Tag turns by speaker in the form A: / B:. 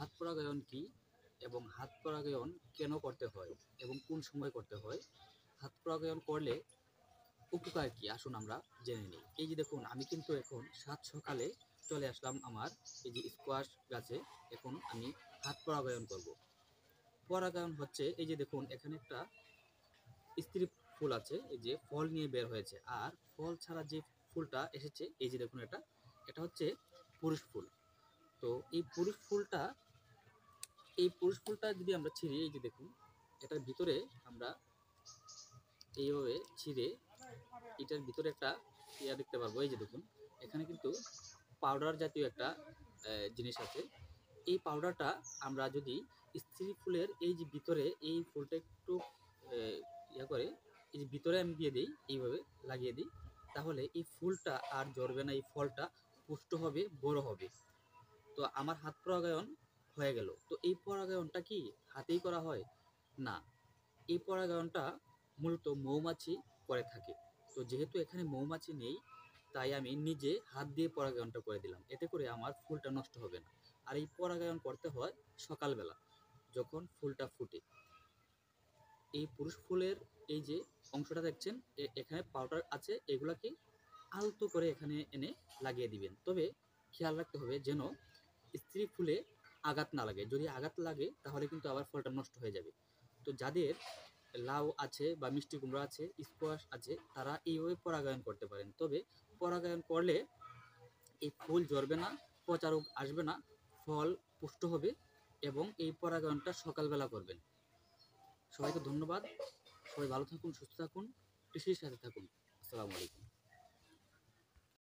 A: হাত পরাগায়ন কি এবং হাত পরাগায়ন কেন করতে হয় এবং কোন সময় করতে হয়, হাত পরাগায়ন করলে উপকার কি, আসুন আমরা জেনে নিই। এই যে দেখুন, আমি কিন্তু এখন সাত সকালে চলে আসলাম আমার এই যে স্কোয়াশ গাছে। এখন আমি হাত পরাগায়ন করব। পরাগায়ন হচ্ছে, এই যে দেখুন এখানে একটা স্ত্রী ফুল আছে, এই যে ফল নিয়ে বের হয়েছে, আর ফল ছাড়া যে ফুলটা এসেছে, এই যে দেখুন এটা হচ্ছে পুরুষ ফুল। তো এই পুরুষ ফুলটা যদি আমরা ছিঁড়ি, এই যে দেখুন এটার ভিতরে আমরা এইভাবে ছিঁড়ে এটার ভিতরে একটা ইয়া দেখতে পারবো। এই যে দেখুন এখানে কিন্তু পাউডার জাতীয় একটা জিনিস আছে। এই পাউডারটা আমরা যদি স্ত্রী ফুলের এই যে ভিতরে, এই ফুলটা একটু ইয়া করে এই যে ভিতরে আমি দিয়ে দিই, এইভাবে লাগিয়ে দিই, তাহলে এই ফুলটা আর ঝরবে না, এই ফলটা পুষ্ট হবে, বড় হবে। তো আমার হাত পরাগায়ন হয়ে গেল। তো এই পরাগায়নটা কি হাতেই করা হয়? না, এই পরাগায়নটা মূলত মৌমাছি করে থাকে। তো যেহেতু এখানে মৌমাছি নেই, তাই আমি নিজে হাত দিয়ে পরাগায়নটা করে দিলাম। এতে করে আমার ফুলটা নষ্ট হবে না। আর এই পরাগায়ন করতে হয় সকালবেলা, যখন ফুলটা ফুটে। এই পুরুষ ফুলের এই যে অংশটা দেখছেন, এখানে পাউডার আছে, এগুলাকে আলতো করে এখানে এনে লাগিয়ে দিবেন। তবে খেয়াল রাখতে হবে যেন স্ত্রী ফুলে আঘাত না লাগে। যদি আঘাত লাগে তাহলে কিন্তু আবার ফলটা নষ্ট হয়ে যাবে। তো যাদের লাউ আছে বা মিষ্টি কুমড়া আছে, স্কোয়াশ আছে, তারা এইভাবে পরাগায়ন করতে পারেন। তবে পরাগায়ন করলে এই ফুল ঝরবে না, পচা রোগ আসবে না, ফল পুষ্ট হবে। এবং এই পরাগায়নটা সকালবেলা করবেন। সবাইকে ধন্যবাদ। সবাই ভালো থাকুন, সুস্থ থাকুন, কৃষির সাথে থাকুন। আসসালামু আলাইকুম।